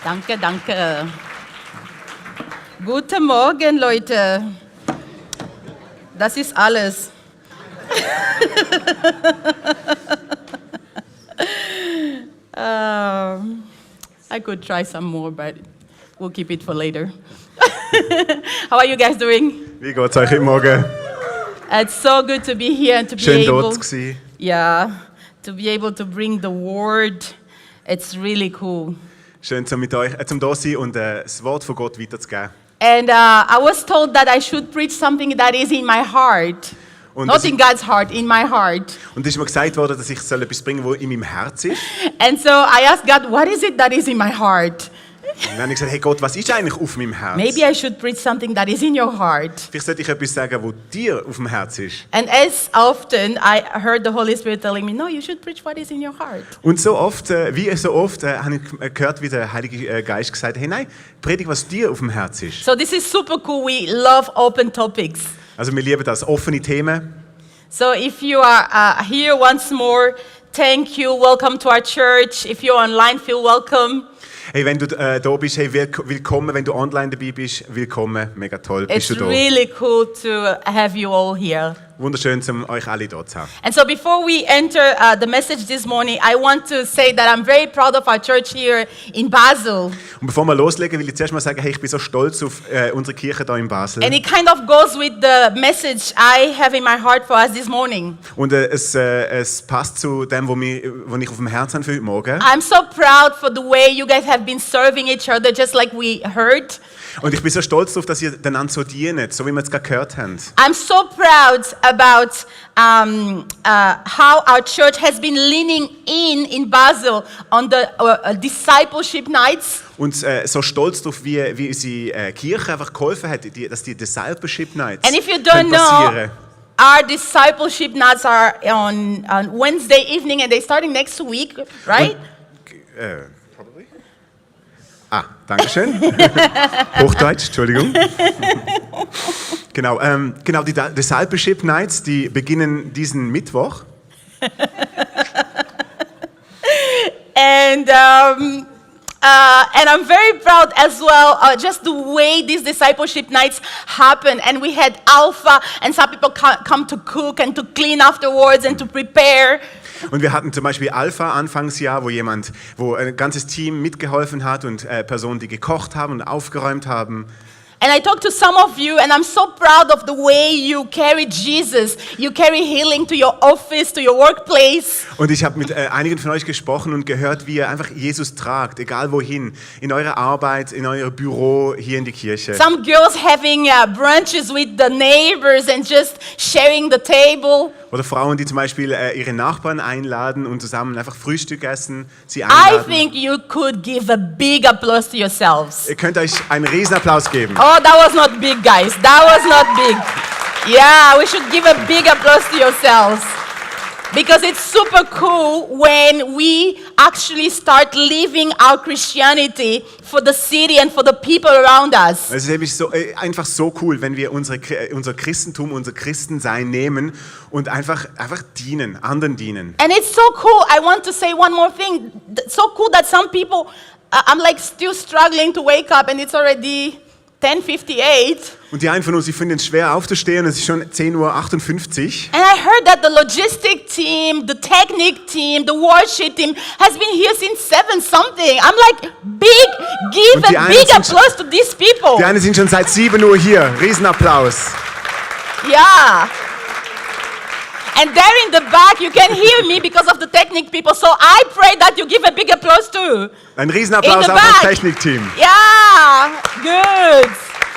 Danke, danke. Guten Morgen, Leute. Das ist alles. I could try some more, but we'll keep it for later. How are you guys doing? Wie geht's euch heute Morgen? It's so good to be here and to be Schön able, dort zu sein. yeah, to be able to bring the word. It's really cool. Schön, mit euch zum da sein und das Wort von Gott weiterzugeben. And I was told that I should preach something that is in my heart. Und Not es in God's heart, in my heart. und es ist mir gesagt worden, dass ich etwas bringen soll, was in meinem Herz ist. And so I asked God, what is it that is in my heart? Und dann habe ich gesagt, hey Gott, was ist eigentlich auf meinem Herz? Maybe I should preach something that is in your heart. Vielleicht sollte ich etwas sagen, was dir auf dem Herz ist. And as often, I heard the Holy Spirit telling me, no, you should preach what is in your heart. Und so oft, habe ich gehört, wie der Heilige Geist gesagt hat, hey nein, predige, was dir auf dem Herz ist. So this is super cool. We love open topics. Also wir lieben das, offene Themen. So if you are here once more, thank you. Welcome to our church. If you're online, feel welcome. Hey, wenn du da bist, hey, willkommen. Wenn du online dabei bist, willkommen. Mega toll, bist It's du da. really cool to have you all here. Wunderschön, euch alle dort zu haben. And so before we enter the message this morning, I want to say that I'm very proud of our church here in Basel. Und bevor wir loslegen, will ich zuerst mal sagen, hey, ich bin so stolz auf unsere Kirche hier in Basel. And it kind of goes with the message I have in my heart for us this morning. Und es passt zu dem, was ich auf dem Herzen habe für heute Morgen. I'm so proud for the way you guys have been serving each other, just like we heard. Und ich bin so stolz darauf, dass ihr einander so dient, so wie wir es gerade gehört haben. I'm so proud about how our church has been leaning in Basel on the discipleship nights. Und so stolz darauf, wie unsere Kirche einfach geholfen hat, dass die Discipleship Nights And if you don't know, our discipleship nights are on Wednesday evening and they're starting next week, right? Danke schön. Hochdeutsch, Entschuldigung. Genau, die Discipleship Nights, die beginnen diesen Mittwoch. And I'm very proud as well, just the way these discipleship nights happen. And we had Alpha, and some people come to cook and to clean afterwards and to prepare. Und wir hatten zum Beispiel Alpha Anfangsjahr, wo ein ganzes Team mitgeholfen hat und Personen, die gekocht haben und aufgeräumt haben. And I talked to some of you, and I'm so proud of the way you carry Jesus. You carry healing to your office, to your workplace. Und ich habe mit einigen von euch gesprochen und gehört, wie ihr einfach Jesus tragt, egal wohin, in eure Arbeit, in euer Büro, hier in die Kirche. Some girls having brunches with the neighbors and just sharing the table. Oder Frauen, die zum Beispiel ihre Nachbarn einladen und zusammen einfach Frühstück essen, sie I einladen. think you could give a big applause to yourselves. Ihr könnt euch einen Riesenapplaus geben. Oh, that was not big, guys. That was not big. Yeah, we should give a big applause to yourselves. Because it's super cool when we actually start living our Christianity for the city and for the people around us. Es ist nämlich einfach so cool, wenn wir unser Christentum, unser Christensein nehmen und einfach dienen, anderen dienen. And it's so cool. I want to say one more thing. It's so cool that some people, I'm like still struggling to wake up and it's already 10:58. Und die einen von uns, die finden es schwer aufzustehen, es ist schon 10:58 Uhr. And I heard that the logistic team, the technique team, the worship team has been here since 7 something. I'm like, give a big applause to these people. Die einen sind schon seit 7 Uhr hier. Riesenapplaus. Yeah. And there in the back, you can hear me because of the technique people. So I pray that you give a big applause too. Ein Riesenapplaus auch ans Technikteam. Yeah, good.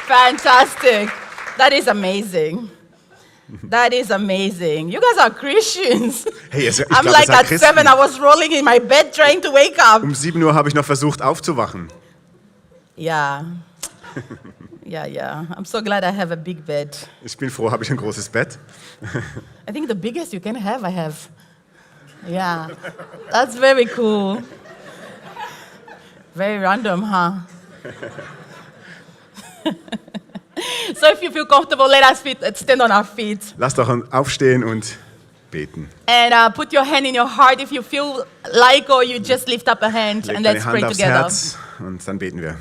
Fantastic. That is amazing. That is amazing. You guys are Christians. Hey, ich I'm glaub, like at Christen. 7, I was rolling in my bed trying to wake up. 7 Uhr habe ich noch versucht aufzuwachen. Yeah. Yeah. I'm so glad I have a big bed. Ich bin froh, habe ich ein großes Bett. I think the biggest you can have, I have. Yeah. That's very cool. Very random, huh? So if you feel comfortable, let us stand on our feet. Lasst doch aufstehen und beten. And put your hand in your heart if you feel like, or you just lift up a hand Leg and deine let's Hand pray aufs together. Herz Und dann beten wir.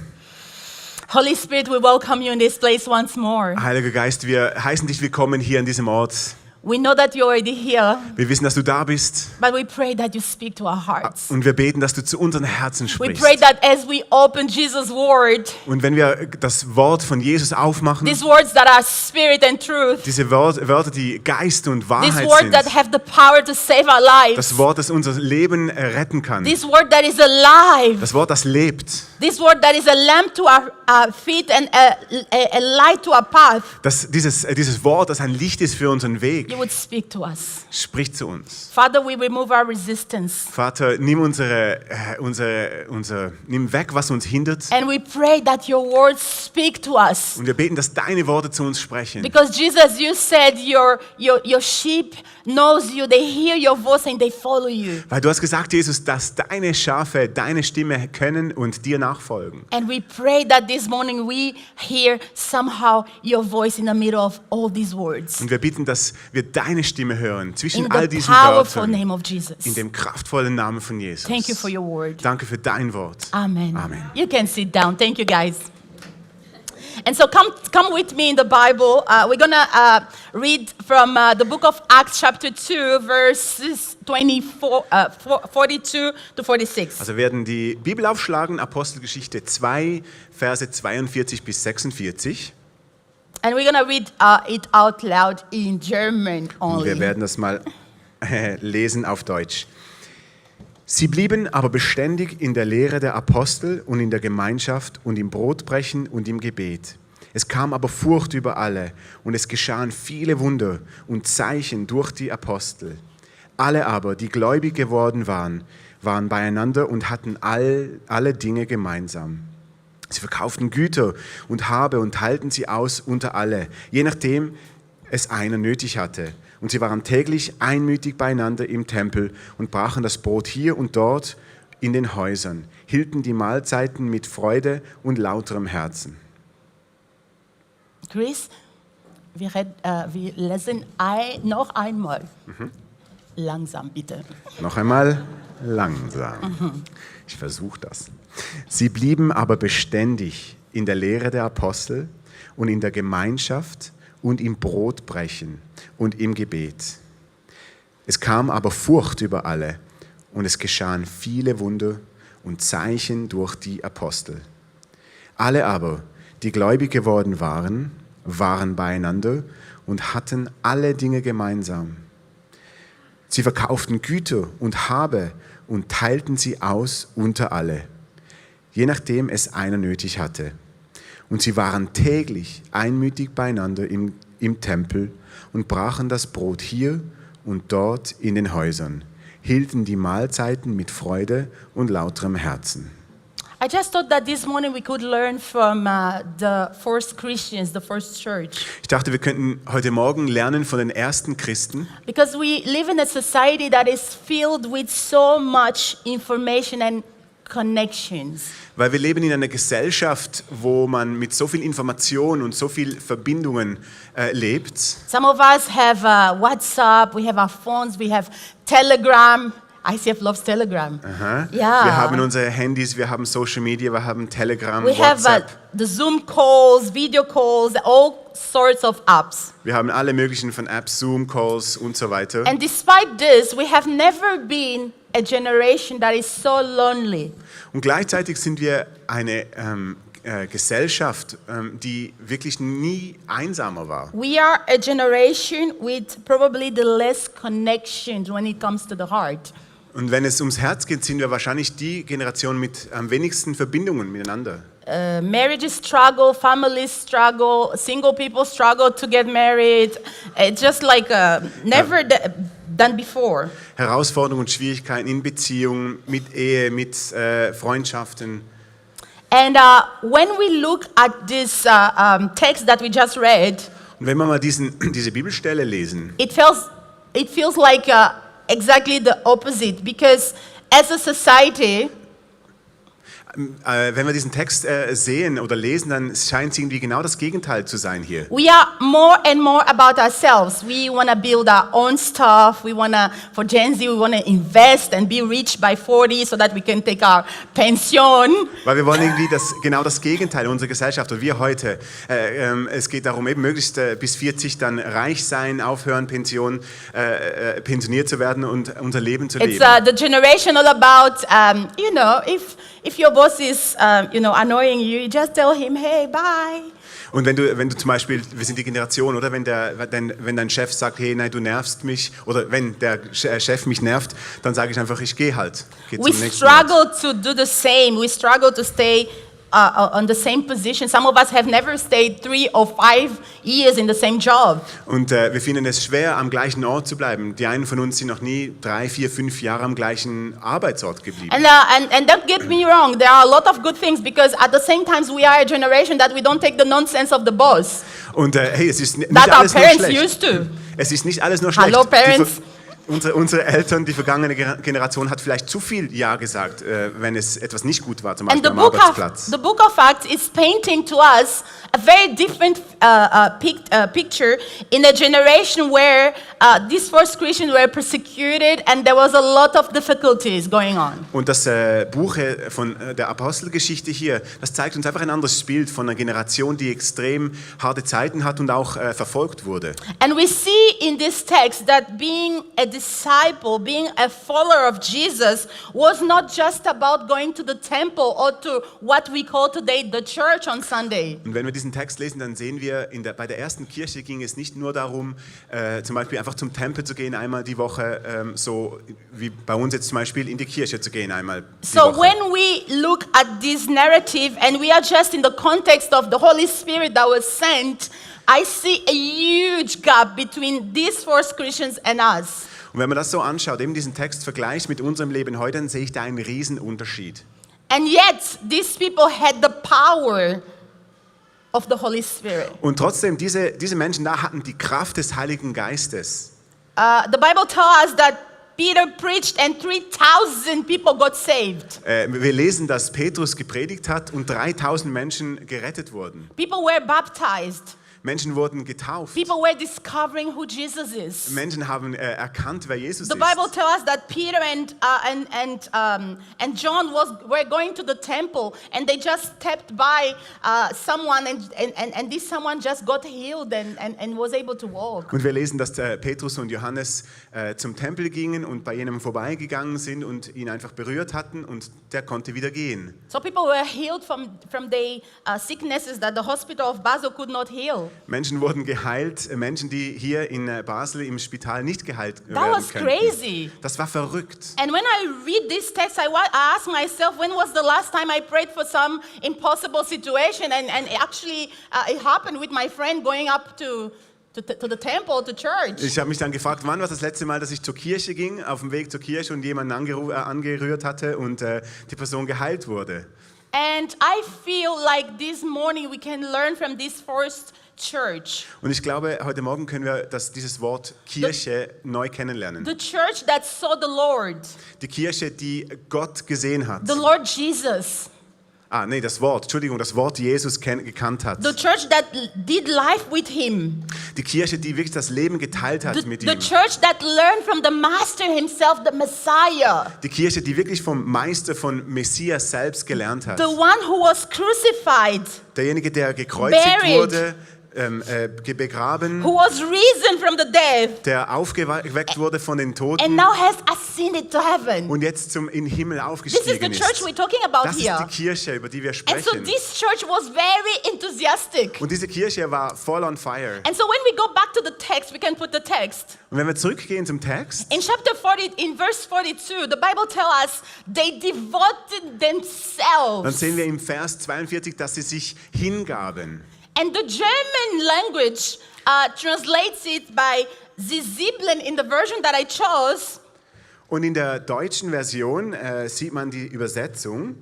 Holy Spirit, we welcome you in this place once more. Heiliger Geist, wir heißen dich willkommen hier an diesem Ort. We know that you're already here, Wir wissen, dass du da bist. but we pray that you speak to our hearts. Und wir beten, dass du zu unseren Herzen We sprichst. pray that as we open Jesus' word, Und wenn wir das Wort von Jesus aufmachen, these words that are spirit and truth, diese Wörter, die Geist und these Wahrheit words that sind, have the power to save our lives, das Wort, das unser Leben retten kann, this word that is alive, das Wort, das lebt, this word that is a lamp to our feet and a light to our path, dieses Wort, das ein Licht ist für unseren Weg, you would speak to us. spricht zu uns. Father, we remove our resistance. Vater, nimm nimm weg, was uns hindert. And we pray that your words speak to us. Und wir beten, dass deine Worte zu uns sprechen. Because Jesus, you said your sheep knows you, they hear your voice and they follow you. Weil du hast gesagt, Jesus, dass deine Schafe deine Stimme kennen und dir nachfolgen. And we pray that this morning we hear somehow your voice in the middle of all these words. Und wir bitten, dass wir deine Stimme hören zwischen In all the diesen powerful Wörtern. name of Jesus. In dem kraftvollen Namen von Jesus. Thank you for your word. Danke für dein Wort. Amen. Amen. You can sit down. Thank you, guys. And so come with me in the Bible. We're going to read from the book of Acts chapter 2, verses 42 to 46. Also werden die Bibel aufschlagen, Apostelgeschichte 2, Verse 42 bis 46. And we're going to read it out loud in German Und wir only. werden das mal lesen auf Deutsch. Sie blieben aber beständig in der Lehre der Apostel und in der Gemeinschaft und im Brotbrechen und im Gebet. Es kam aber Furcht über alle und es geschahen viele Wunder und Zeichen durch die Apostel. Alle aber, die gläubig geworden waren beieinander und hatten alle Dinge gemeinsam. Sie verkauften Güter und Habe und teilten sie aus unter alle, je nachdem es einer nötig hatte. Und sie waren täglich einmütig beieinander im Tempel und brachen das Brot hier und dort in den Häusern, hielten die Mahlzeiten mit Freude und lauterem Herzen. Chris, wir lesen noch einmal. Langsam, bitte. Noch einmal langsam. Ich versuche das. Sie blieben aber beständig in der Lehre der Apostel und in der Gemeinschaft und im Brotbrechen und im Gebet. Es kam aber Furcht über alle und es geschahen viele Wunder und Zeichen durch die Apostel. Alle aber, die gläubig geworden waren beieinander und hatten alle Dinge gemeinsam. Sie verkauften Güter und Habe und teilten sie aus unter alle, je nachdem es einer nötig hatte. Und sie waren täglich einmütig beieinander im Tempel und brachen das Brot hier und dort in den Häusern, hielten die Mahlzeiten mit Freude und lauterem Herzen. I just thought that this morning we could learn from the first Christians, the first church. Ich dachte, wir könnten heute Morgen lernen von den ersten Christen, Because we live in a society that is filled with so much information and connections. weil wir leben in einer Gesellschaft, wo man mit so viel Information und so viel Verbindungen lebt. Some of us have WhatsApp, we have our phones, we have Telegram. ICF loves Telegram. Aha. Ja. Wir haben unsere Handys, wir haben Social Media, wir haben Telegram, We have WhatsApp. the Zoom calls, video calls, all sorts of apps. Wir haben alle möglichen von Apps, Zoom, Calls und so weiter. And despite this, we have never been a generation that is so lonely. Und gleichzeitig sind wir eine Gesellschaft, die wirklich nie einsamer war. We are a generation with probably the less connections when it comes to the heart. Und wenn es ums Herz geht, sind wir wahrscheinlich die Generation mit am wenigsten Verbindungen miteinander. Marriages struggle, families struggle, single people struggle to get married. It's just like never done before. Herausforderungen und Schwierigkeiten in Beziehungen, mit Ehe, mit Freundschaften. And when we look at this text that we just read, Und wenn wir mal diese Bibelstelle lesen, it feels like exactly the opposite, because as a society, Wenn wir diesen Text sehen oder lesen, dann scheint es irgendwie genau das Gegenteil zu sein hier. We are more and more about ourselves. We want to build our own stuff. We want to, for Gen Z, we want to invest and be rich by 40 so that we can take our pension. Weil wir wollen irgendwie genau das Gegenteil unserer Gesellschaft und wir heute. Es geht darum, eben möglichst bis 40 dann reich sein, aufhören, pensioniert zu werden und unser Leben zu It's leben. the generation all about, if your boss is, annoying you, you just tell him, hey, bye. Und wenn du zum Beispiel, wir sind die Generation, oder wenn dein Chef sagt, hey, nein, du nervst mich, oder wenn der Chef mich nervt, dann sage ich einfach, ich gehe halt. Geh We zum nächsten Ort. struggle to do the same. We struggle to stay on the same position. Some of us have never stayed 3 or 5 years in the same job. Und wir finden es schwer, am gleichen Ort zu bleiben. Die einen von uns sind noch nie 3, 4, 5 Jahre am gleichen Arbeitsort geblieben. And don't get me wrong, there are a lot of good things because at the same time we are a generation that we don't take the nonsense of the boss. Und hey, es ist nicht That our alles nur parents schlecht. used to. Es ist nicht alles nur schlecht. Hello, parents. Unsere Eltern, die vergangene Generation, hat vielleicht zu viel Ja gesagt, wenn es etwas nicht gut war, zum And Beispiel am Arbeitsplatz. the book of Acts is painting to us a very different picture in a generation where these first Christians were persecuted and there was a lot of difficulties going on. Und das Buch von der Apostelgeschichte hier, das zeigt uns einfach ein anderes Bild von einer Generation, die extrem harte Zeiten hat und auch verfolgt wurde. And we see in this text that being a disciple, being a follower of Jesus, was not just about going to the temple or to what we call today the church on Sunday. Und wenn wir diesen Text lesen, dann sehen wir, bei der ersten Kirche ging es nicht nur darum, zum Beispiel einfach zum Tempel zu gehen, einmal die Woche, so wie bei uns jetzt zum Beispiel in die Kirche zu gehen, einmal die So Woche. when we look at this narrative and we are just in the context of the Holy Spirit that was sent, I see a huge gap between these first Christians and us. Und wenn man das so anschaut, eben diesen Text vergleicht mit unserem Leben heute, dann sehe ich da einen riesen Unterschied. And yet, these people had the power of the Holy Spirit. Und trotzdem, diese Menschen da hatten die Kraft des Heiligen Geistes. The Bible tells us that Peter preached and 3,000 people got saved. Wir lesen, dass Petrus gepredigt hat und 3000 Menschen gerettet wurden. People were baptized. Menschen wurden getauft. People were discovering who Jesus is. Menschen haben erkannt, wer Jesus The ist. Bible tells us that Peter and John were going to the temple and they just stepped by someone and this someone just got healed and was able to walk. Und wir lesen, dass Petrus und Johannes zum Tempel gingen und bei jenem vorbeigegangen sind und ihn einfach berührt hatten und der konnte wieder gehen. So people were healed from the sicknesses that the hospital of Basel could not heal. Menschen wurden geheilt, Menschen, die hier in Basel im Spital nicht geheilt That werden was könnten. crazy. Das war verrückt. And when I read this text, I ask myself, when was the last time I prayed for some impossible situation? And actually, it happened with my friend going up to the temple, to church. Ich habe mich dann gefragt, wann war das letzte Mal, dass ich zur Kirche ging, auf dem Weg zur Kirche und jemanden angerührt hatte und die Person geheilt wurde. And I feel like this morning we can learn from this first church. Und ich glaube, heute Morgen können wir dieses Wort Kirche neu kennenlernen. The church that saw the Lord, Die Kirche, die Gott gesehen hat. the Lord Jesus. Das Wort Jesus gekannt hat. The church that did life with him. Die Kirche, die wirklich das Leben geteilt hat mit The ihm. church that learned from the Master himself, the Messiah. Die Kirche, die wirklich vom Meister, von Messias selbst gelernt hat. The one who was crucified, Derjenige, der gekreuzigt Buried. wurde, begraben, who was risen from the dead, der aufgeweckt wurde von den and Toten now has ascended to heaven. und jetzt in den Himmel This is the aufgestiegen church ist. we're talking about Das ist here. die Kirche, über die wir And so sprechen. this church was very enthusiastic. Und diese Kirche war voll on fire. And so when we go back to the text, we can put the text. Und wenn wir zurückgehen zum Text, In chapter 40, in verse 42, the Bible tells us they devoted dann themselves. sehen wir im Vers 42, dass sie sich hingaben. And the German language translates it by Sie Siebeln in the version that I chose. Und in der deutschen Version sieht man die Übersetzung.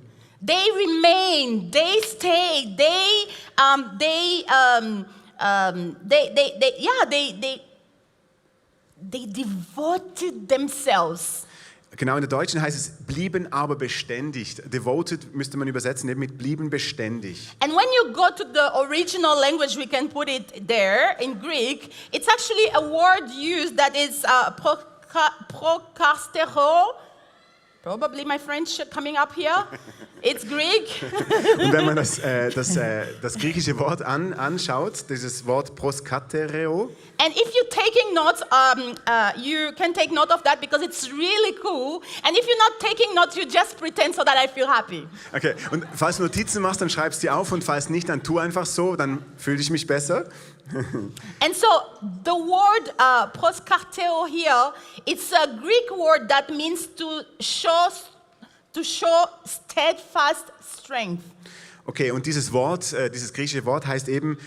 They remain, they stay, they devoted themselves. Genau, in der Deutschen heißt es blieben aber beständig. Devoted müsste man übersetzen eben mit blieben beständig. And when you go to the original language, we can put it there in Greek. It's actually a word used that is prokastero. Probably my French coming up here. It's Greek. Und wenn man das griechische Wort anschaut, dieses Wort proskatereo, And if you're taking notes, you can take note of that because it's really cool. And if you're not taking notes, you just pretend so that I feel happy. okay, und falls du Notizen machst, dann schreibst du die auf und falls nicht, dann tu einfach so, dann fühle ich mich besser. And so the word proskarteo here, it's a Greek word that means to show steadfast strength. Okay, und dieses Wort, dieses griechische Wort heißt eben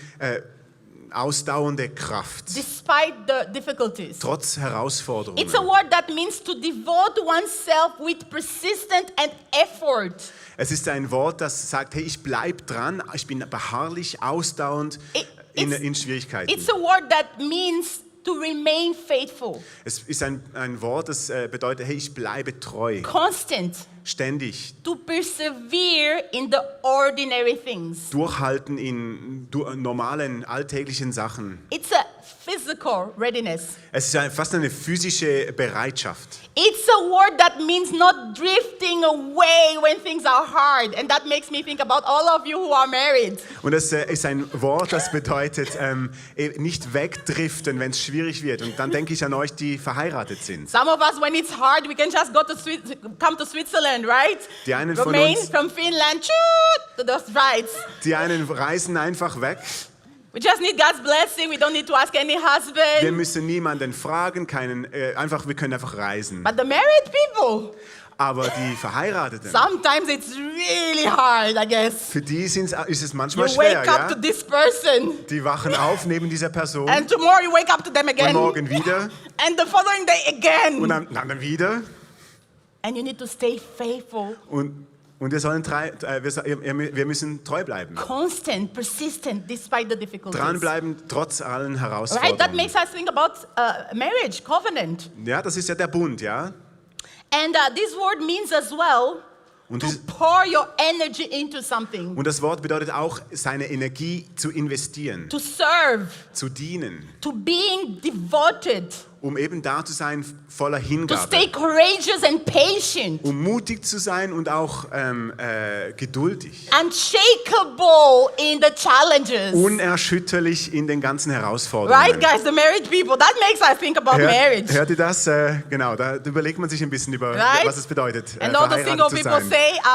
ausdauernde Kraft, Despite the difficulties. trotz Herausforderungen. It's a word that means to devote oneself with persistent and effort. Es ist ein Wort, das sagt, hey, ich bleib dran, ich bin beharrlich, ausdauernd in Schwierigkeiten. It's a word that means to remain faithful, Es ist ein Wort, das bedeutet, hey, ich bleibe treu, constant, ständig, to persevere in the ordinary things. durchhalten in normalen, alltäglichen Sachen. It's a physical readiness. Es ist fast eine physische Bereitschaft. It's a word that means not drifting away when things are hard. And that makes me think about all of you who are married. Und es ist ein Wort, das bedeutet, nicht wegdriften, wenn es schwierig wird. Und dann denke ich an euch, die verheiratet sind. Some of us, when it's hard, we can just come to Switzerland, right? Die einen von Remain uns- from Finland, choo, to the Schweiz. Die einen reisen einfach weg. We just need God's blessing. We don't need to ask any Wir husband. müssen niemanden fragen, wir können einfach reisen. But the married people, Aber die Verheirateten, sometimes it's really hard, I guess. für die ist es You manchmal schwer, wake up to ja? this person, Die wachen auf neben dieser Person and tomorrow you wake up to them und again, morgen wieder and the following day again. und dann wieder. And you need to stay faithful, Und wir müssen treu bleiben. constant, persistent, despite the difficulties. Dranbleiben trotz allen Right? That Herausforderungen. makes us think about marriage, covenant. Ja, das ist ja der Bund, ja? And this word means as well Und, to dieses, pour your energy into something, und das Wort bedeutet auch, seine Energie zu investieren, to serve, zu dienen, to being devoted, um eben da zu sein, voller to Hingabe. stay courageous and patient, Um mutig zu sein und auch geduldig. unshakable in the challenges. Unerschütterlich in den ganzen Herausforderungen. Right, guys, the married people. That makes us think about marriage. Hört ihr das? Genau, da überlegt man sich ein bisschen über, Right? was es bedeutet, And all the single verheiratet zu people sein. say Und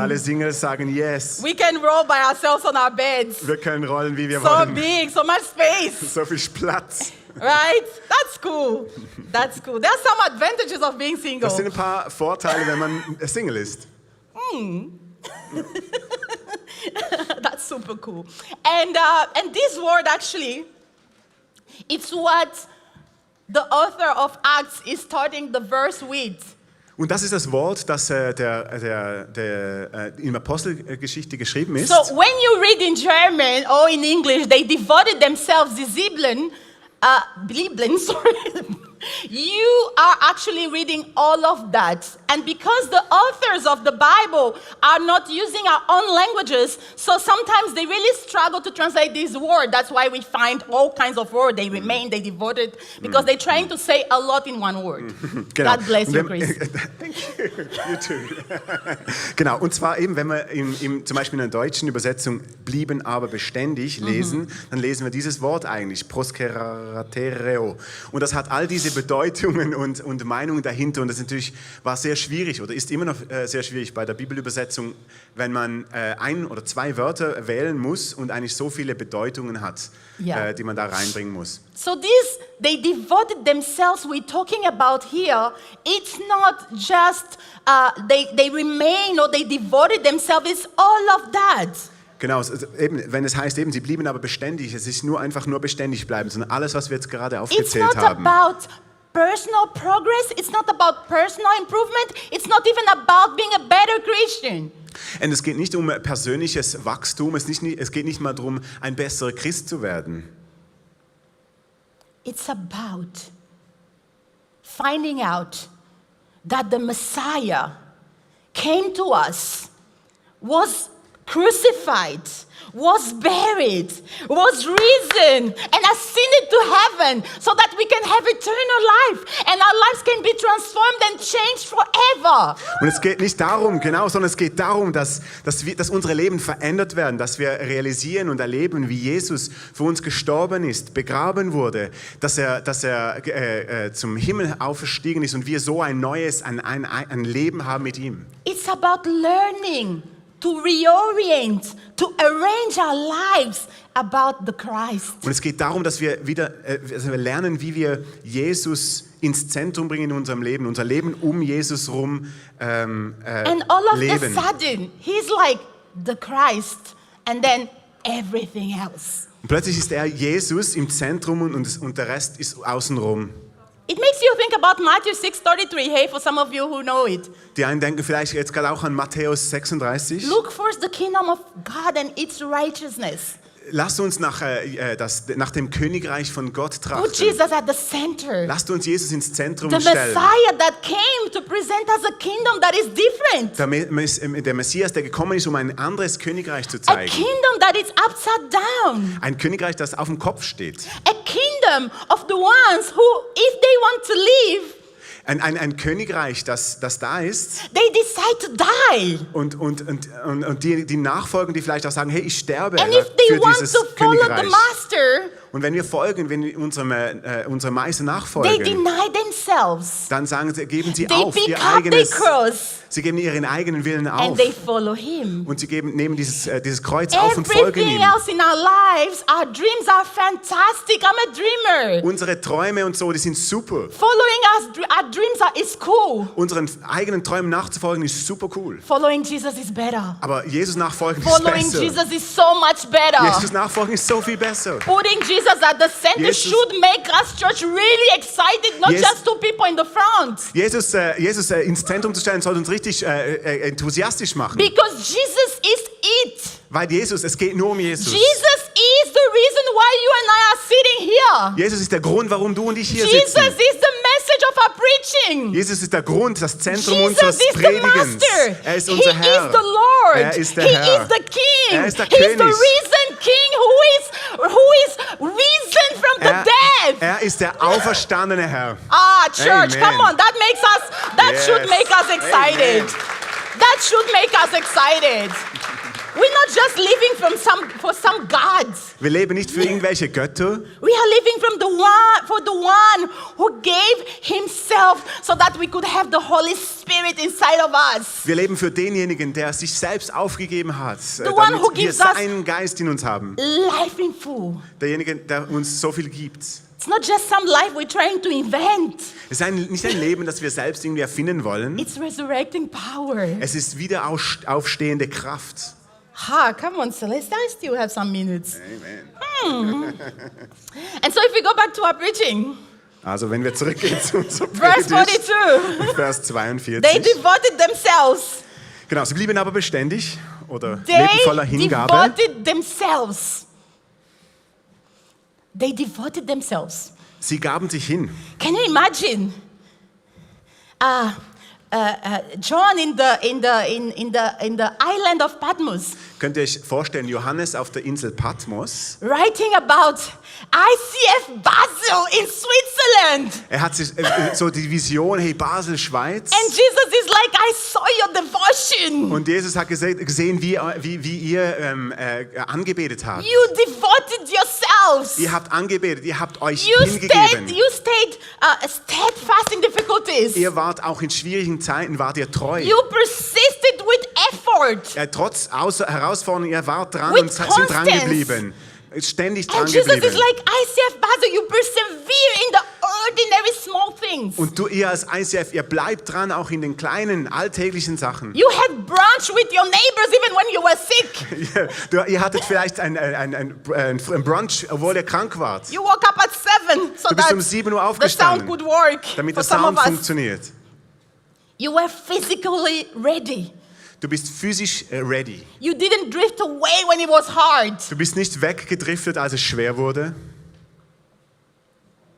alle amen. Singles sagen yes. We can roll by ourselves on our beds. Wir können rollen, wie wir So wollen. big, so much space. So viel Platz. Right? That's cool. That's cool. There are some advantages of being single. Das sind ein paar Vorteile, wenn man Single ist. That's super cool. And this word actually, it's what the author of Acts is starting the verse with. Und das ist das Wort, das in Apostelgeschichte geschrieben ist. So when you read in German or in English, they devoted themselves, die Bibeln, sorry. You are actually reading all of that. And because the authors of the Bible are not using our own languages, so sometimes they really struggle to translate this word. That's why we find all kinds of words. They remain, they devoted, because they're trying to say a lot in one word. Genau. God bless you, Und Chris. Thank you. You too. Genau, und zwar eben, wenn wir zum Beispiel in der deutschen Übersetzung blieben aber beständig lesen, dann lesen wir dieses Wort eigentlich, proskeratereo. Und das hat all diese Bedeutungen und Meinungen dahinter. Und das war sehr schwierig oder ist immer noch sehr schwierig bei der Bibelübersetzung, wenn man ein oder zwei Wörter wählen muss und eigentlich so viele Bedeutungen hat, Ja. die man da reinbringen muss. So this, they devoted themselves, we're talking about here, it's not just they remain or they devoted themselves, it's all of that. Genau, eben, wenn es heißt, sie blieben aber beständig, es ist einfach nur beständig bleiben, sondern alles, was wir jetzt gerade It's aufgezählt not haben. about personal progress, it's not about personal improvement, it's not even about being a better Christian. Und es geht nicht um persönliches Wachstum, es geht nicht mal darum, ein besserer Christ zu werden. It's about finding out that the Messiah came to us, was crucified, was buried, was risen, and ascended to heaven so that we can have eternal life and our lives can be transformed and changed forever. Und es geht nicht darum, genau, sondern es geht darum, dass unsere Leben verändert werden, dass wir realisieren und erleben, wie Jesus für uns gestorben ist, begraben wurde, dass er zum Himmel auferstiegen ist und wir so ein neues, ein Leben haben mit ihm. It's about learning to reorient, to arrange our lives about the Christ. Und es geht darum, dass wir wieder wir lernen, wie wir Jesus ins Zentrum bringen in unserem Leben, unser Leben um Jesus rum And all of leben. a sudden, he's like the Christ, and then everything else. Und plötzlich ist er Jesus im Zentrum und der Rest ist außenrum. It makes you think about Matthew 6:33. Hey, for some of you who know it. Die einen denken vielleicht jetzt gerade auch an Matthäus 36. Look first the kingdom of God and its righteousness. Lasst uns nach dem Königreich von Gott Put trachten. Jesus at the center. Lasst uns Jesus ins Zentrum The stellen. Messiah that came to present us a kingdom that is different. Der Messias, der gekommen ist, um ein anderes Königreich zu A zeigen. kingdom that is upside down. Ein Königreich, das auf dem Kopf steht. A kingdom of the ones who, if they want to live, Ein Königreich, das da ist they decide to die. und die nachfolgen, die vielleicht auch sagen, hey, ich sterbe And if they für want dieses to follow the Königreich. master, Und wenn wir folgen, wenn wir unserem Meister they nachfolgen, deny themselves. dann geben sie They auf pick ihr up their eigenes, cross sie geben ihren eigenen Willen and auf they follow him. und sie nehmen dieses Kreuz auf und folgen Everything ihm. else in our lives, our dreams are fantastic. I'm a dreamer. Unsere Träume und so, die sind super. Following our dreams is cool. Unseren eigenen Träumen nachzufolgen ist super cool. Following Jesus is better. Aber Jesus nachfolgen ist Following besser. Jesus is so much better. Jesus nachfolgen ist so viel besser. Putting Jesus at the center Jesus- should make us church really excited, not Yes. just two people in the front. Jesus ins Zentrum zu stellen, sollte uns richtig enthusiastisch machen. Because Jesus is it. Weil es geht nur um Jesus. Jesus is the reason why you and I are sitting here. Jesus ist der Grund, warum du und ich hier Jesus sitzen. is the message of our preaching. Jesus ist der Grund, das Zentrum Jesus unseres is the Predigens. master. Er ist He unser Herr. is the Lord. Er ist der He Herr. is the King. Er ist der He is the König. risen King who is risen from the dead. Er ist der auferstandene Herr. Ah, church, Amen. come on. That Yes. should make us excited. Amen. That should make us excited. We're not just living for some gods. Wir leben nicht für irgendwelche Götter. We are living for the one who gave himself so that we could have the Holy Spirit inside of us. Wir leben für denjenigen, der sich selbst aufgegeben hat, one who damit wir gives us- seinen Geist in uns haben. Life in full. Derjenige, der uns so viel gibt. It's not just some life we're trying to invent. Es ist nicht ein Leben, das wir selbst irgendwie erfinden wollen. It's resurrecting power. Es ist wieder aufstehende Kraft. Come on, Celeste. I still have some minutes. Amen. And so if we go back to our preaching, Also wenn wir zurückgehen zu unserem verse Predigt, 42, Vers they 42. devoted themselves. Genau, sie blieben aber beständig oder They lebten voller Hingabe. devoted themselves. They devoted themselves. Sie gaben sich hin. Can you imagine? John in the island of Patmos, Könnt ihr euch vorstellen, Johannes auf der Insel Patmos, writing about ICF Basel in Switzerland. er hat sich, so die Vision, hey Basel, Schweiz. And Jesus is like, I saw your devotion. Und Jesus hat gesehen, wie ihr angebetet habt. You devoted yourselves. Ihr habt angebetet, ihr habt euch You hingegeben. stayed steadfast in difficulties. Ihr wart auch in schwierigen Zeiten, wart ihr treu. You persisted with effort. Trotz Herausforderungen, ihr wart dran With und sind constance. dran geblieben. Ständig dran And Jesus is geblieben. like, ICF Basel, you persevere in the ordinary small things. Und ihr als ICF, ihr bleibt dran, auch in den kleinen, alltäglichen Sachen. You had brunch with your neighbors even when you were sick. Ihr hattet vielleicht ein Brunch, obwohl ihr krank wart. You woke up at 7 so Du bist that um 7 Uhr the sound aufgestanden, could work damit for der some of Sound us. funktioniert. You were physically ready. Du bist physisch ready. You didn't drift away when it was hard. Du bist nicht weggedriftet, als es schwer wurde.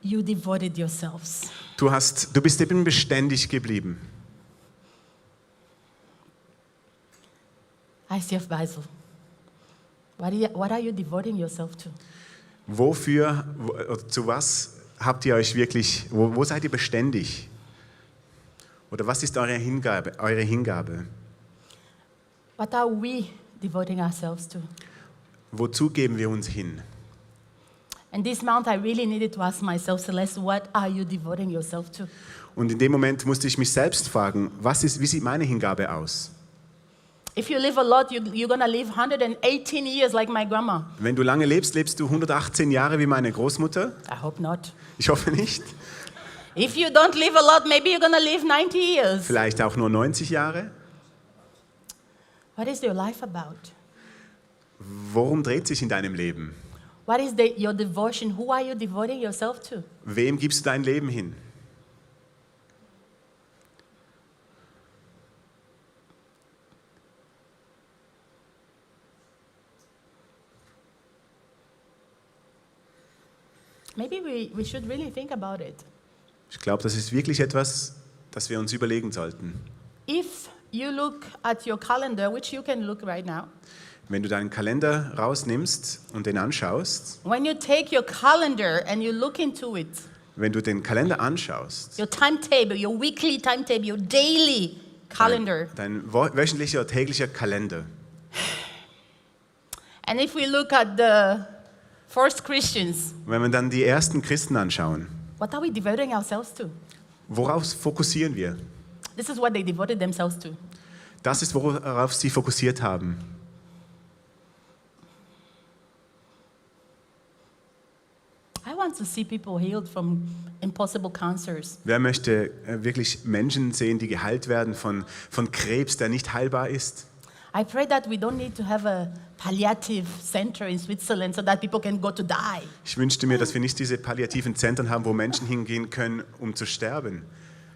You devoted yourselves. Du bist eben beständig geblieben. ICF Basel. What are you devoting yourself to? Oder zu was habt ihr euch wirklich, wo seid ihr beständig? Oder was ist eure Hingabe? What are we devoting ourselves to? Wozu geben wir uns hin? And this month I really needed to ask myself, Celeste, what are you devoting yourself to? Und in dem Moment musste ich mich selbst fragen, wie sieht meine Hingabe aus? If you live a lot, you're going to live 118 years like my grandma. Wenn du lange lebst, lebst du 118 Jahre wie meine Großmutter? I hope not. Ich hoffe nicht. If you don't live a lot, maybe you're going to live 90 years. Vielleicht auch nur 90 Jahre? What is your life about? Worum dreht sich in deinem Leben? What is your devotion? Who are you devoting yourself to? Wem gibst du dein Leben hin? Maybe we should really think about it. Ich glaube, das ist wirklich etwas, das wir uns überlegen sollten. If you look at your calendar, which you can look right now, Wenn du deinen Kalender rausnimmst und den anschaust, when you take your calendar and you look into it, wenn du den Kalender anschaust, your timetable, your weekly timetable, your daily calendar, dein wöchentlicher oder täglicher Kalender, and if we look at the first Christians, wenn wir dann die ersten Christen anschauen, what are we devoting ourselves to? worauf fokussieren wir? This is what they devoted themselves to. Das ist, worauf sie fokussiert haben. I want to see people healed from impossible cancers. Wer möchte wirklich Menschen sehen, die geheilt werden von Krebs, der nicht heilbar ist? I pray that we don't need to have a palliative center in Switzerland so that people can go to die. Ich wünschte mir, dass wir nicht diese palliativen Zentren haben, wo Menschen hingehen können, um zu sterben.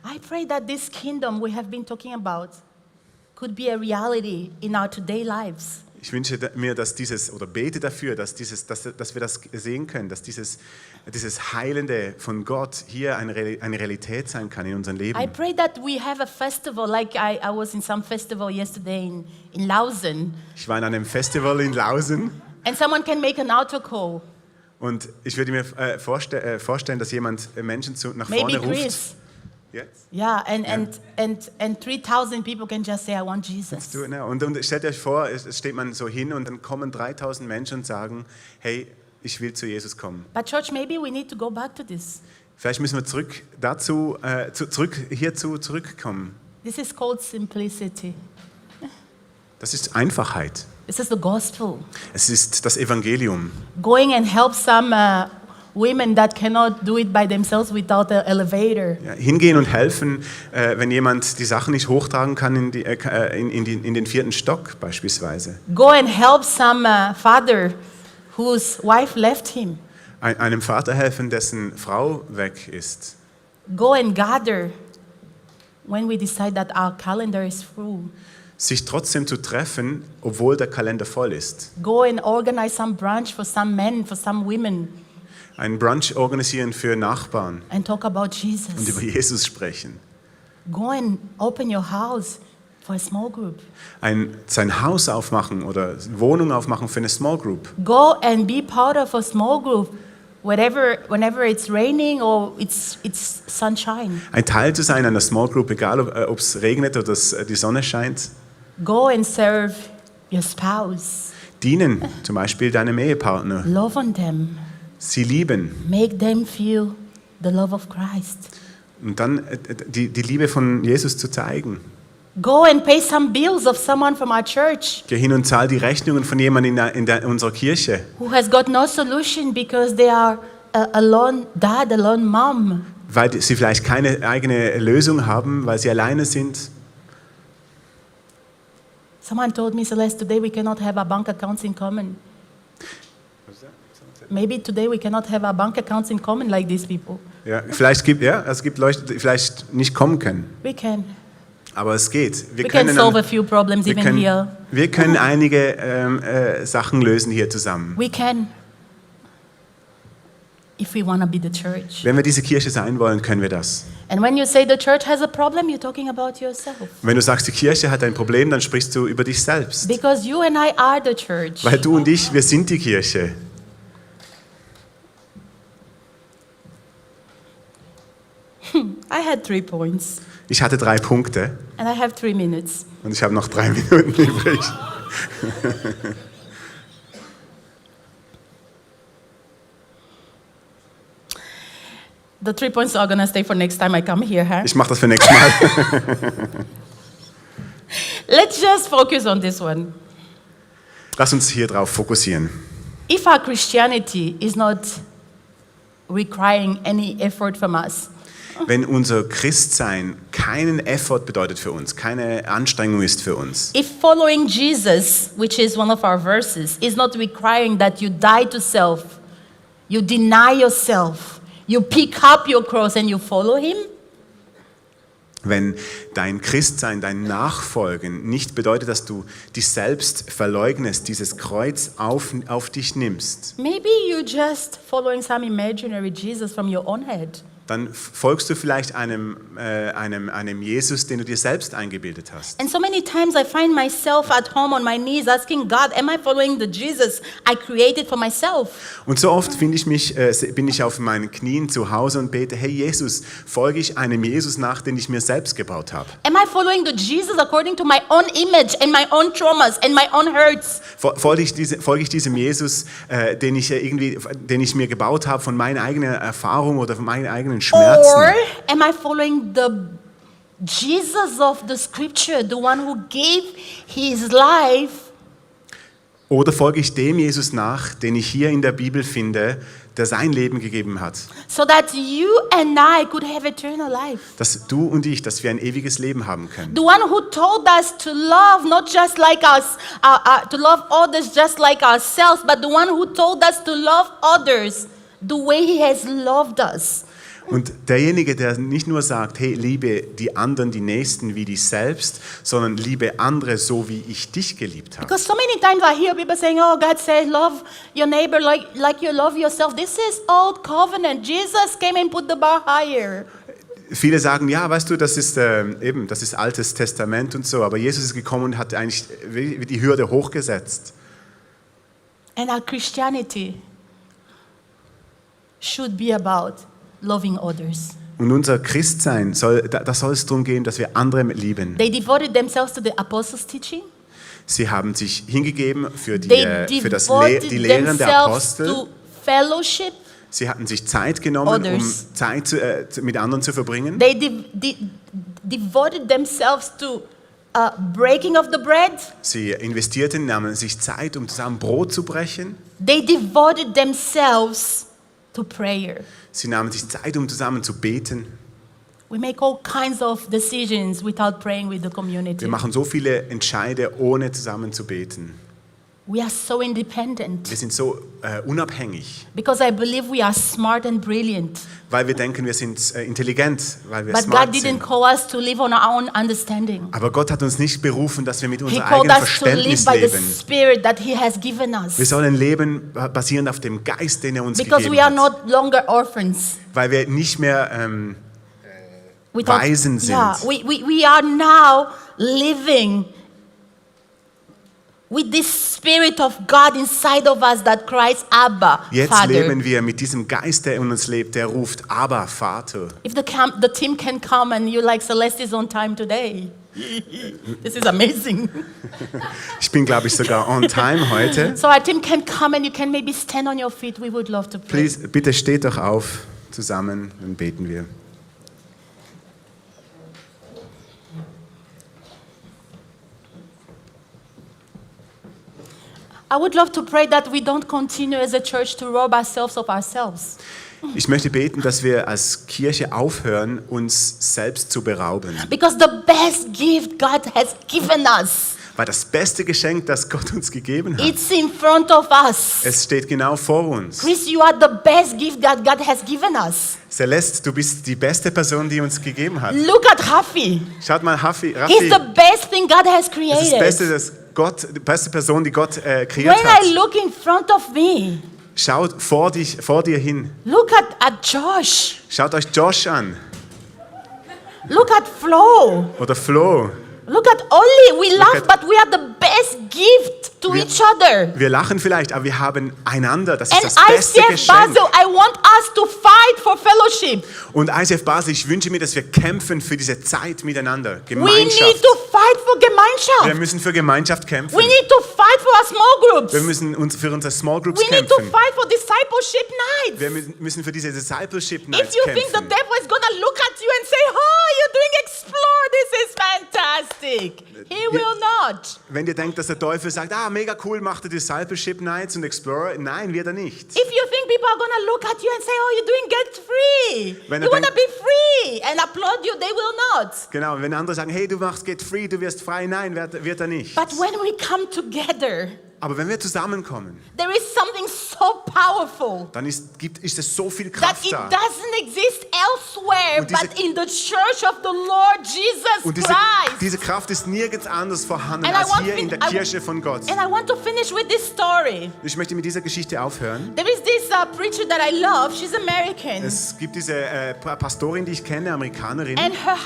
I pray that this kingdom we have been talking about could be a reality in our today lives. Ich wünsche mir, dass bete dafür, dass wir das sehen können, dass dieses Heilende von Gott hier eine Realität sein kann in unserem Leben. I pray that we have a festival, like I was in some festival yesterday in Lausanne, Ich war in einem Festival in Lausanne and someone can make an altar call. und ich würde mir vorstellen, dass jemand Menschen nach vorne Maybe ruft. Chris. Jetzt? Yeah, and 3,000 people can just say, I want Jesus. Und stellt euch vor, es steht man so hin und dann kommen 3000 Menschen und sagen, hey, ich will zu Jesus kommen. But church, maybe we need to go back to this. Vielleicht müssen wir zurückkommen. This is called simplicity. Das ist Einfachheit. This is the gospel. Es ist das Evangelium. Going and help some women that cannot do it by themselves without an elevator. Ja, hingehen und helfen, wenn jemand die Sachen nicht hochtragen kann in den 4. Stock beispielsweise. Go and help some father whose wife left him. Einem Vater helfen, dessen Frau weg ist. Go and gather when we decide that our calendar is full. Sich trotzdem zu treffen, obwohl der Kalender voll ist. Go and organize some brunch for some men, for some women, Einen Brunch organisieren für Nachbarn and talk about und über Jesus. Jesus sprechen. Go and open your house for a small group. Sein Haus aufmachen oder Wohnung aufmachen für eine Small Group. Go and be part of a small group, whenever it's raining or it's sunshine. Ein Teil zu sein einer Small Group, egal ob es regnet oder die Sonne scheint. Go and serve your spouse. Dienen, zum Beispiel deinem Ehepartner. Love on them. Sie lieben. Make them feel the love of Christ. Und dann die Liebe von Jesus zu zeigen. Go and pay some bills of someone from our church Geh hin und zahl die Rechnungen von jemandem in unserer Kirche, who has got no solution because they are a lone dad, a lone mom. weil sie vielleicht keine eigene Lösung haben, weil sie alleine sind. Someone told me, Celeste, today we cannot have our bank accounts in common. Maybe today we cannot have our bank accounts in common like these people. Ja, es gibt Leute, die vielleicht nicht kommen können, We can. aber es geht. We can solve a few problems even here. Wir können einige Sachen lösen hier zusammen. We can. if we want to be the church. Wenn wir diese Kirche sein wollen, können wir das. And when you say the church has a problem, you're talking about yourself. Wenn du sagst, die Kirche hat ein Problem, dann sprichst du über dich selbst. Because you and I are the church. Weil du und ich, wir sind die Kirche. I had 3 points. Ich hatte 3 Punkte And I have 3 minutes. und ich habe noch 3 Minuten übrig. The 3 points are going to stay for next time I come here, huh? Ich mache das für nächstes Mal. Let's just focus on this one. Lass uns hier drauf fokussieren. If our Christianity is not requiring any effort from us, Wenn unser Christsein keinen Effort bedeutet für uns, keine Anstrengung ist für uns, if following Jesus, which is one of our verses, is not requiring that you die to self, you deny yourself, you pick up your cross and you follow him, wenn dein Christsein, dein Nachfolgen nicht bedeutet, dass du dich selbst verleugnest, dieses Kreuz auf dich nimmst, maybe you're just following some imaginary Jesus from your own head. dann folgst du vielleicht einem Jesus, den du dir selbst eingebildet hast. And so many times I find myself at home on my knees asking God, am I following the Jesus I created for myself? Und so oft bin ich auf meinen Knien zu Hause und bete, hey Jesus, folge ich einem Jesus nach, den ich mir selbst gebaut habe? Am I following the Jesus according to my own image and my own traumas and my own hurts? Folge ich diesem Jesus, den ich mir gebaut habe von meiner eigenen Erfahrung oder von meinen eigenen Or Schmerzen? am I following the Jesus of the scripture, the one who gave his life Oder folge ich dem Jesus nach, den ich hier in der Bibel finde, der sein Leben gegeben hat? so that you and I could have eternal life? Dass du und ich, dass wir ein ewiges Leben haben können. The one who told us to love not just like us, to love others just like ourselves, but the one who told us to love others the way he has loved us. Und derjenige, der nicht nur sagt, hey, liebe die anderen, die Nächsten wie dich selbst, sondern liebe andere so, wie ich dich geliebt habe. Because so many times I hear people saying, oh, God said, love your neighbor like you love yourself. This is old covenant. Jesus came and put the bar higher. Viele sagen, ja, weißt du, das ist Altes Testament und so, aber Jesus ist gekommen und hat eigentlich die Hürde hochgesetzt. And our Christianity should be about loving others. Und unser Christsein, da soll es darum gehen, dass wir andere lieben. They devoted themselves to the apostles' teaching. Sie haben sich hingegeben für die Devoted Lehren der themselves Apostel. to fellowship. Sie hatten sich Zeit genommen, um Others. Zeit mit anderen zu verbringen. They devoted themselves to breaking of the bread. Sie investierten, nahmen sich Zeit, um zusammen Brot zu brechen. They devoted themselves to prayer. Sie nahmen sich Zeit, um zusammen zu beten. We make all kinds of decisions without praying with the community. Wir machen so viele Entscheide, ohne zusammen zu beten. We are so independent Wir sind so unabhängig, because I believe we are smart and brilliant. weil wir denken, wir sind intelligent, weil wir But God smart didn't sind. call us to live on our own understanding. Aber Gott hat uns nicht berufen, dass wir mit He unserem called eigenen us to live Verständnis by the leben. Spirit that He has given us. Wir sollen leben basierend auf dem Geist, den er uns Because gegeben we are hat. not longer orphans. Weil wir nicht mehr Waisen sind. Yeah, we are now living with this Spirit of God inside of us that cries, Abba, Jetzt Father. leben wir mit diesem Geist, der in uns lebt, der ruft, Abba, Vater. If the team can come and you're like, Celeste is on time today. This is amazing. Ich bin, glaube ich, sogar on time heute. So our team can come and you can maybe stand on your feet. We would love to pray. Please, bitte steht doch auf zusammen, dann beten wir. I would love to pray that we don't continue as a church to rob ourselves of ourselves. Ich möchte beten, dass wir als Kirche aufhören, uns selbst zu berauben. Because the best gift God has given us, Weil das beste Geschenk, das Gott uns gegeben hat, it's in front of us. es steht genau vor uns. Chris, you are the best gift that God has given us. Celeste, du bist die beste Person, die uns gegeben hat. Look at Rafi. Schaut mal, Raffi, He's the best thing God has das ist created. die beste Person, die Gott kreiert When I hat. look in front of me, Schaut vor dir hin. Look at Josh. Schaut euch Josh an Look at Flo. oder Flo. Look at Ollie. We laugh, at- but we are the best gift to each other. Wir lachen vielleicht, aber wir haben einander. Das ist And das beste ICF Geschenk. Basel, I want us to fight for fellowship. Und ICF Basel, ich wünsche mir, dass wir kämpfen für diese Zeit miteinander. We need Gemeinschaft. to fight for Wir Gemeinschaft. müssen für Gemeinschaft kämpfen. We need to fight for our small groups. Wir müssen uns für unsere Small Groups We need to kämpfen. fight for discipleship nights. Wir müssen für diese Discipleship If Nights you think the kämpfen. devil is gonna look at you and say, "Oh, you're doing Explore, this is fantastic," he will not. Wenn ihr denkt, dass der Teufel sagt, mega cool, macht ihr Discipleship Nights und Explorer, nein, wird er nicht. If you think people are gonna look at you and say, "Oh, you're doing get free," Wenn you er wanna denkt- be free and applaud you, they will not. Genau, wenn andere sagen, hey, du machst Get Free, du wirst frei, nein, wird er nicht. But when we come together, Aber wenn wir zusammenkommen, there is something so powerful dann ist es so viel that Kraft it da. doesn't exist elsewhere Und diese- but in the church of the Lord Jesus Und Christ. diese Kraft ist nirgends anders vorhanden And I als want hier fin- in der I- Kirche von Gott. And I want to finish with this story. Ich möchte mit dieser Geschichte aufhören. There is this preacher that I love. She's American. Es gibt diese Pastorin, die ich kenne, Amerikanerin. And her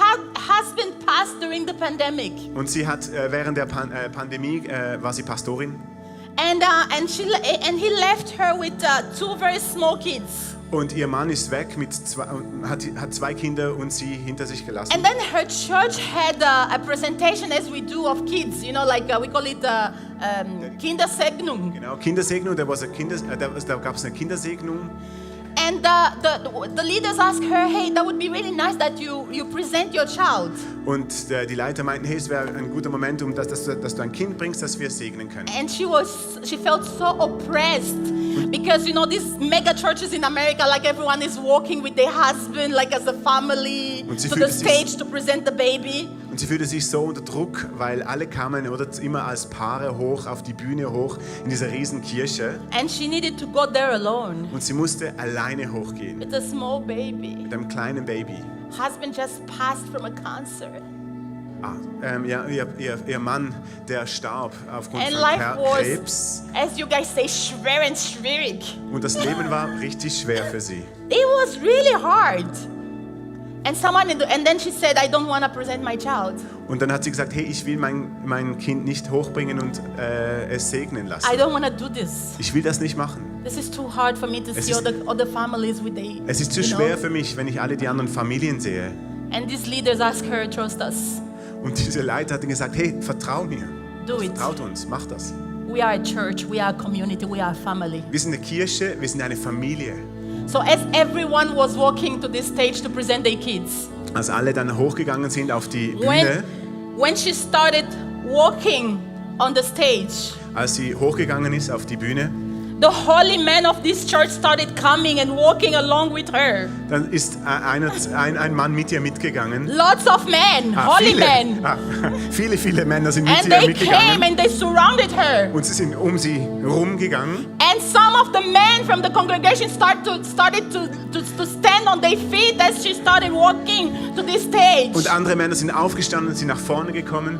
husband passed during the pandemic. Und sie hat während der Pandemie, war sie Pastorin. And he left her with two very small kids. Und ihr Mann ist weg, hat zwei Kinder und sie hinter sich gelassen. And then her church had a presentation as we do of kids, you know, like we call it Kindersegnung. Genau, Kindersegnung, da gab es eine Kindersegnung. And the leaders asked her, "Hey, that would be really nice that you present your child." Und die Leiter meinten, hey, es wäre ein guter Moment, dass du ein Kind bringst, das wir segnen können. And she felt so oppressed because, you know, these mega churches in America, like everyone is walking with their husband, like as a family, Und sie to the fühlte sich- stage to present the baby. Und sie fühlte sich so unter Druck, weil alle kamen oder immer als Paare hoch auf die Bühne hoch in dieser riesen Kirche. And she needed to go there alone Und sie musste alleine hochgehen with a small baby. mit einem kleinen Baby. Husband just passed from a cancer. Ihr Mann, der starb aufgrund And von life was, Krebs. as you guys say, schwer and schwierig. Und das Leben war richtig schwer für sie. It was really hard. And then she said, "I don't want to present my child. Und dann hat sie gesagt, hey, ich will mein Kind nicht hochbringen und es segnen lassen. I don't want to do this. Ich will das nicht machen. This is too hard for me to Es see ist- all the families with the. Es ist zu you know. schwer für mich, wenn ich alle die anderen Familien sehe. And these leaders asked her, "Trust us. Und diese Leiter hat gesagt, hey, vertrau mir. Do it. Vertraut uns, mach das. We are a church. We are a community. We are a family." Wir sind eine Kirche, wir sind eine Familie. So as everyone was walking to this stage to present their kids, Als alle dann hochgegangen sind auf die Bühne, when she started walking on the stage, als sie hochgegangen ist auf die Bühne, the holy men of this church started coming and walking along with her. dann ist ein Mann mit ihr mitgegangen. Lots of men, holy men. Viele Männer sind mit And ihr they came mitgegangen. and they surrounded her. Und sie sind um sie rumgegangen. And some of the men from the congregation started to stand on their feet as she started walking to this stage. Und andere Männer sind aufgestanden und sind nach vorne gekommen.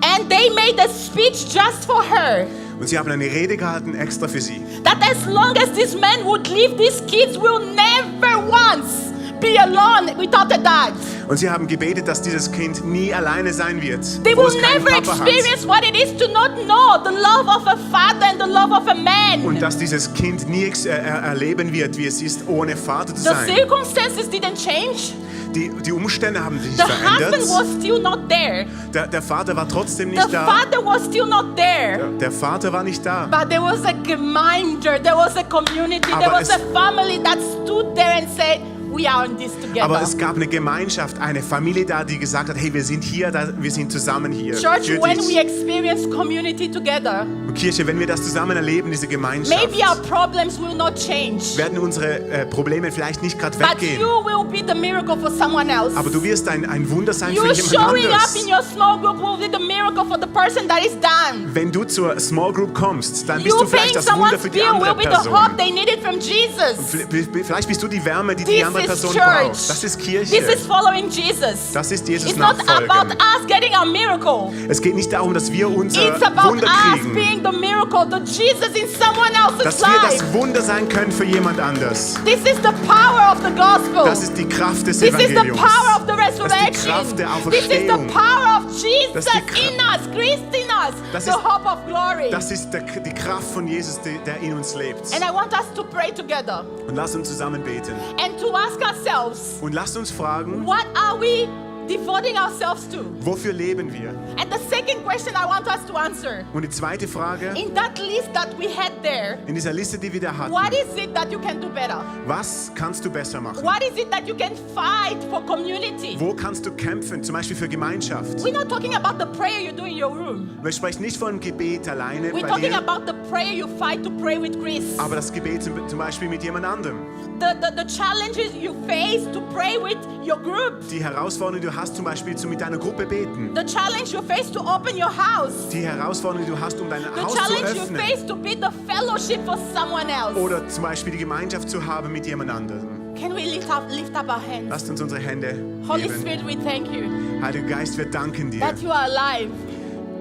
And they made a speech just for her. Und sie haben eine Rede gehalten extra für sie. That as long as these men would leave, these kids will never once be alone without a dad. Und sie haben gebetet, dass dieses Kind nie alleine sein wird. They wo will es keinen never Papa hat. experience what it is to not know the love of a father and the love of a man. Und dass dieses Kind nie erleben wird, wie es ist, ohne Vater zu The sein. circumstances didn't change. Die Umstände haben sich The husband verändert. was still not there. Der Vater war trotzdem The nicht da. father was still not there. Der Vater war nicht da. But there was a reminder, there was a community, there Aber was a family that stood there and said, "We are in this together." Aber es gab eine Gemeinschaft, eine Familie da, die gesagt hat, hey, wir sind hier, wir sind zusammen hier. Church, für when dich. we experience community together, Und Kirche, wenn wir das zusammen erleben, diese Gemeinschaft, maybe our problems will not change, werden unsere Probleme vielleicht nicht gerade but weggehen. you will be the miracle for someone else. Aber du wirst ein Wunder sein You für jemand showing up anderes. in your small group will be the miracle for the person that is done. Wenn du zur Small Group kommst, dann bist You du vielleicht paying das Wunder someone's für die bill will andere be the Person. hope they needed from Jesus. Vielleicht bist du die Wärme, die This die andere andere is Person church. braucht. Das ist Kirche. This is following Jesus. Das ist Jesus It's not nachfolgen. about us getting a miracle. Es geht nicht darum, dass wir unser It's about Wunder us kriegen, being the miracle, the Jesus in someone else's dass wir life. das Wunder sein können für jemand anders. This is the power of the gospel. Das ist die Kraft des This is the Evangeliums. power of the Das ist die resurrection. Kraft der This is the Auferstehung. power of Das Jesus ist die Kraft- in us, Christ in us, Das the ist- hope of glory. Das ist die Kraft von Jesus, der in uns lebt. And I want us to pray together Und lasst uns zusammen beten. and to ask ourselves, Und lasst uns fragen, what are we devoting ourselves to? wofür leben wir? And the second question I want us to answer, Und die zweite Frage, in that list that we had there, in dieser Liste, die wir da hatten, what is it that you can do better? was kannst du besser machen? What is it that you can fight for community? Wo kannst du kämpfen, zum Beispiel für Gemeinschaft? We're not talking about the prayer you do in your room. Wir sprechen nicht von Gebet alleine We're bei talking dir, about the prayer you fight to pray with Chris. aber das Gebet zum Beispiel mit jemand anderem. The challenges you face to pray with your group. Die Herausforderung, die du hast, zum Beispiel mit deiner Gruppe beten. The challenge you face to open your house. Die Herausforderung, die du hast, um dein The Haus zu challenge you öffnen. face to be the fellowship for someone else. Oder zum Beispiel die Gemeinschaft zu haben mit jemand anderem. Can we lift up our hands? Lasst uns unsere Hände Holy heben. Spirit, we thank you Heiliger Geist, wir danken dir. that you are alive.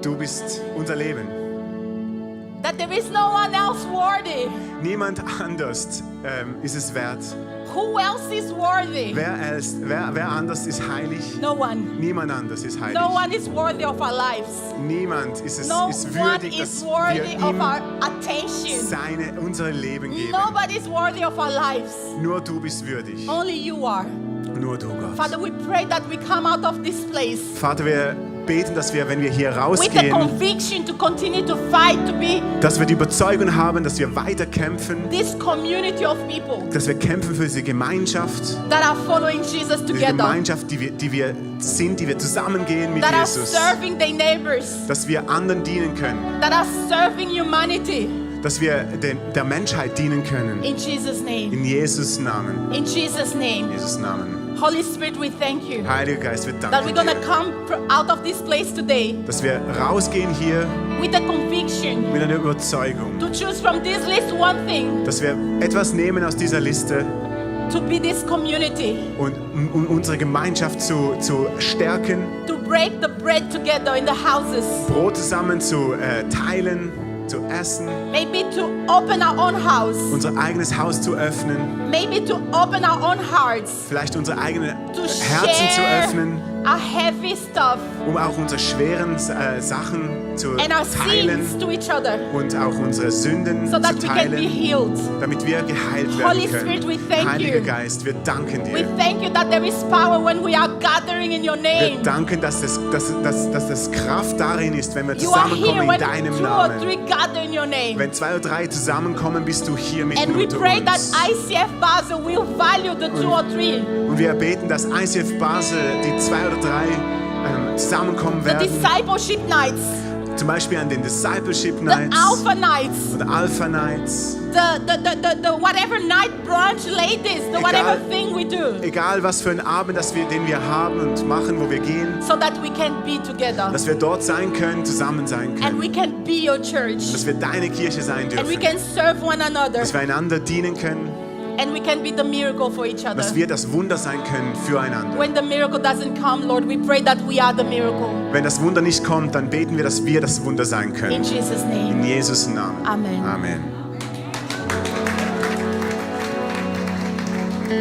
Du bist unser Leben. That there is no one else worthy. Niemand anders ist es wert. Who else is worthy? Wer anders ist heilig? No one. Niemand anders ist heilig. No one is worthy of our lives. Niemand ist No ist one würdig, is dass worthy wir of ihm our attention. unser Leben geben. Nobody is worthy of our lives. Nur du bist würdig. Only you are. Nur du, Gott. Father, we pray that we come out of this place Vater, wir beten, dass wir, wenn wir hier with the rausgehen, conviction to continue to fight to be dass wir die Überzeugung haben, dass wir weiter kämpfen, this community of people dass wir kämpfen für diese Gemeinschaft, that are following Jesus diese together, Gemeinschaft, die wir sind, die wir zusammengehen mit that are Jesus, serving their neighbors, dass wir anderen dienen können, that are serving humanity. dass wir der Menschheit dienen können. In Jesus' name. In Jesus' Namen. In Jesus' name. In Jesus' Namen. Holy Spirit, we thank you Heiliger Geist, wir that danken we're going to dir, come out of this place today dass wir rausgehen hier with a conviction mit einer Überzeugung, to choose from this list one thing, dass wir etwas nehmen aus dieser Liste to be this community, und um unsere Gemeinschaft zu stärken, to break the bread together in the houses, Brot zusammen zu teilen, zu essen, maybe to open our own house, unser eigenes Haus zu öffnen, maybe to open our own hearts, vielleicht unsere eigenen to Herzen zu share öffnen, our heavy stuff um auch unsere schweren Sachen zu and our teilen sins to each other und auch unsere Sünden so that zu we can be teilen, healed. damit wir geheilt Holy werden können. Spirit, we thank Heiliger you. Geist, wir danken We dir. thank you that there is power when we are gathering in your Wir name. danken, dass das Kraft darin ist, wenn wir You are here zusammenkommen in when deinem 2 or Namen. 3 gather in your name. Wenn 2 oder 3 zusammenkommen, bist du hier mitten And we unter pray that uns. ICF Basel will value the 2 or 3. Und wir beten, dass ICF Basel, die 2 oder 3 zusammenkommen The werden, discipleship nights, zum Beispiel an den Discipleship the Nights alpha nights, oder Alpha Nights, the whatever night brunch ladies, the whatever Egal. thing we do, egal was für einen Abend, den wir haben und machen, wo wir gehen, so that we can be together. dass wir dort sein können, zusammen sein And können, we can be your church. dass wir deine Kirche sein And we dürfen, can serve one another. dass wir einander dienen können, And we can be the miracle for each other. dass wir das Wunder sein können füreinander. When the miracle doesn't come, Lord, we pray that we are the miracle. Wenn das Wunder nicht kommt, dann beten wir, dass wir das Wunder sein In können. Jesus' name. In Jesus' Namen. Amen. Amen.